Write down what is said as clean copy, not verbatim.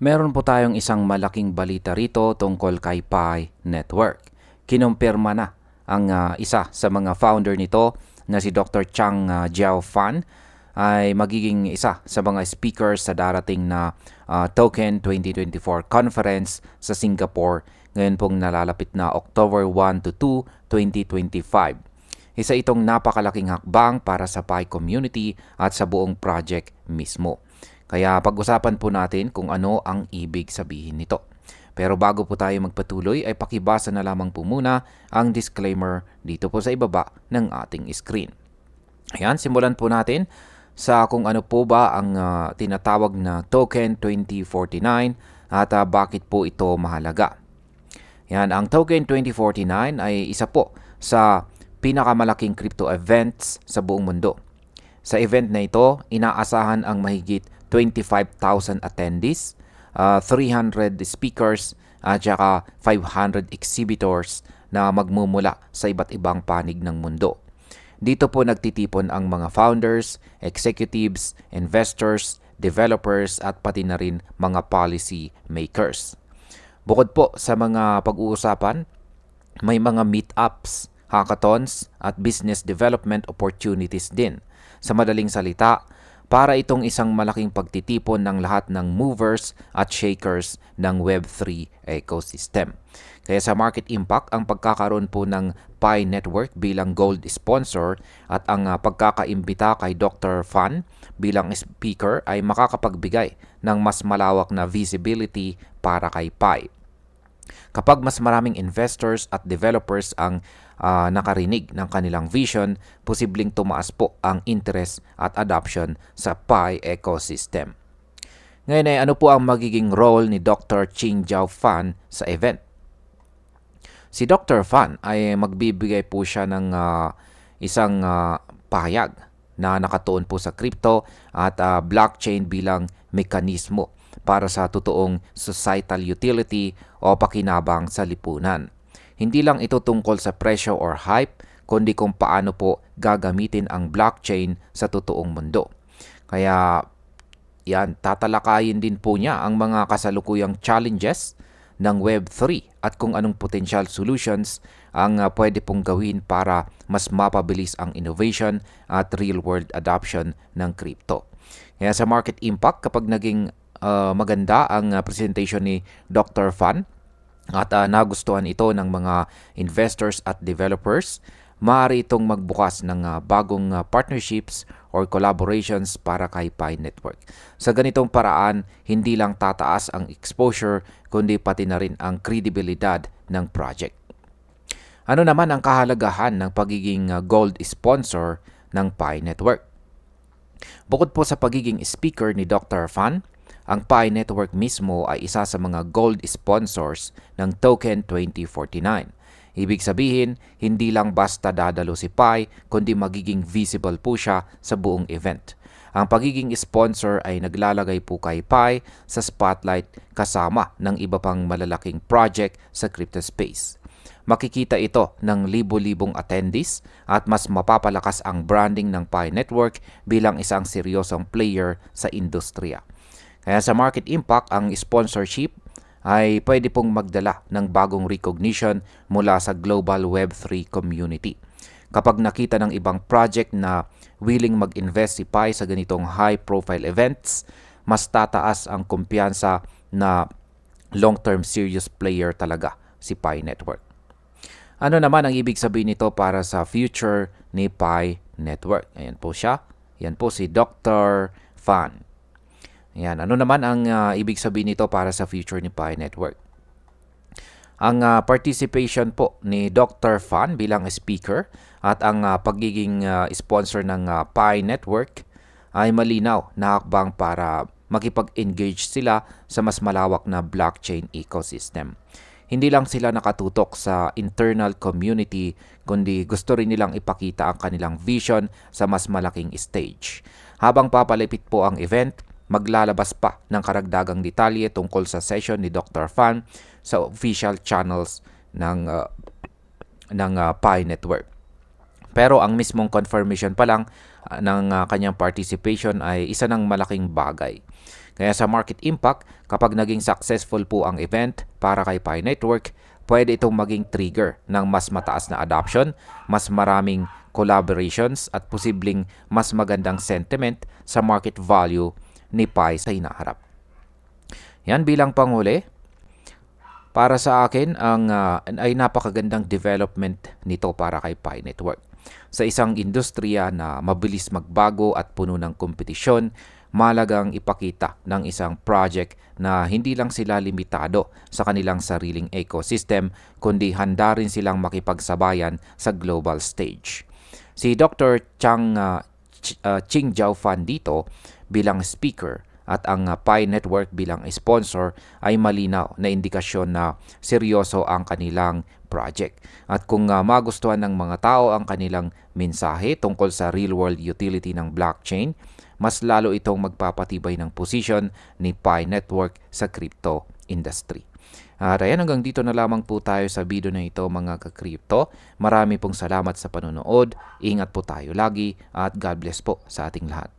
Meron po tayong isang malaking balita rito tungkol kay Pi Network. Kinumpirma na ang isa sa mga founder nito na si Dr. Chang Jiaofan ay magiging isa sa mga speakers sa darating na Token 2024 conference sa Singapore ngayon pong nalalapit na October 1 to 2, 2025. Isa itong napakalaking hakbang para sa Pi community at sa buong project mismo. Kaya pag-usapan po natin kung ano ang ibig sabihin nito. Pero bago po tayo magpatuloy ay pakibasa na lamang po muna ang disclaimer dito po sa ibaba ng ating screen. Ayan, simulan po natin sa kung ano po ba ang tinatawag na Token 2049 at bakit po ito mahalaga. Yan, ang Token 2049 ay isa po sa pinakamalaking crypto events sa buong mundo. Sa event na ito, inaasahan ang mahigit 25,000 attendees, 300 speakers at saka 500 exhibitors na magmumula sa iba't ibang panig ng mundo. Dito po nagtitipon ang mga founders, executives, investors, developers at pati na rin mga policy makers. Bukod po sa mga pag-uusapan, may mga meetups, hackathons at business development opportunities din. Sa madaling salita, para itong isang malaking pagtitipon ng lahat ng movers at shakers ng Web3 ecosystem. Kaya sa market impact, ang pagkakaroon po ng Pi Network bilang gold sponsor at ang pagkakaimbita kay Dr. Fan bilang speaker ay makakapagbigay ng mas malawak na visibility para kay Pi. Kapag mas maraming investors at developers ang nakarinig ng kanilang vision, posibleng tumaas po ang interest at adoption sa Pi ecosystem. Ngayon ay ano po ang magiging role ni Dr. Ching Jiao Fan sa event? Si Dr. Fan ay magbibigay po siya ng isang pahayag na nakatuon po sa crypto at blockchain bilang mekanismo para sa totoong societal utility o pakinabang sa lipunan. Hindi lang ito tungkol sa presyo or hype, kundi kung paano po gagamitin ang blockchain sa totoong mundo. Kaya yan, tatalakayin din po niya ang mga kasalukuyang challenges ng Web3 at kung anong potential solutions ang pwede pong gawin para mas mapabilis ang innovation at real-world adoption ng crypto. Kaya sa market impact, kapag naging maganda ang presentation ni Dr. Fan at nagustuhan ito ng mga investors at developers, maaari itong magbukas ng bagong partnerships or collaborations para kay Pi Network. Sa ganitong paraan, hindi lang tataas ang exposure, kundi pati na rin ang kredibilidad ng project. Ano naman ang kahalagahan ng pagiging gold sponsor ng Pi Network? Bukod po sa pagiging speaker ni Dr. Fan, ang Pi Network mismo ay isa sa mga gold sponsors ng Token 2049. Ibig sabihin, hindi lang basta dadalo si Pi, kundi magiging visible po siya sa buong event. Ang pagiging sponsor ay naglalagay po kay Pi sa spotlight kasama ng iba pang malalaking project sa crypto space. Makikita ito ng libo-libong attendees at mas mapapalakas ang branding ng Pi Network bilang isang seryosong player sa industriya. Kaya sa market impact, ang sponsorship ay pwede pong magdala ng bagong recognition mula sa global Web3 community. Kapag nakita ng ibang project na willing mag-invest si Pi sa ganitong high-profile events, mas tataas ang kumpiyansa na long-term serious player talaga si Pi Network. Ano naman ang ibig sabihin nito para sa future ni Pi Network? Ayan po siya. Yan po si Dr. Fan. Ayan, ano naman ang ibig sabihin nito para sa future ni Pi Network? Ang participation po ni Dr. Fan bilang speaker at ang pagiging sponsor ng Pi Network ay malinaw na hakbang para makipag-engage sila sa mas malawak na blockchain ecosystem. Hindi lang sila nakatutok sa internal community, kundi gusto rin nilang ipakita ang kanilang vision sa mas malaking stage. Habang papalapit po ang event, maglalabas pa ng karagdagang detalye tungkol sa session ni Dr. Fan sa official channels ng Pi Network. Pero ang mismong confirmation pa lang ng kanyang participation ay isa ng malaking bagay. Kaya sa market impact, kapag naging successful po ang event para kay Pi Network, pwede itong maging trigger ng mas mataas na adoption, mas maraming collaborations at posibleng mas magandang sentiment sa market value ni Pi sa hinaharap. Yan bilang panghuli, para sa akin ay napakagandang development nito para kay Pi Network. Sa isang industriya na mabilis magbago at puno ng kompetisyon, malagang ipakita ng isang project na hindi lang sila limitado sa kanilang sariling ecosystem, kundi handa rin silang makipagsabayan sa global stage. Si Dr. Ching Jiaofan dito bilang speaker at ang Pi Network bilang sponsor ay malinaw na indikasyon na seryoso ang kanilang project. At kung magustuhan ng mga tao ang kanilang mensahe tungkol sa real-world utility ng blockchain, mas lalo itong magpapatibay ng position ni Pi Network sa crypto industry. At ayan, hanggang dito na lamang po tayo sa video na ito mga ka-crypto. Marami pong salamat sa panonood. Ingat po tayo lagi at God bless po sa ating lahat.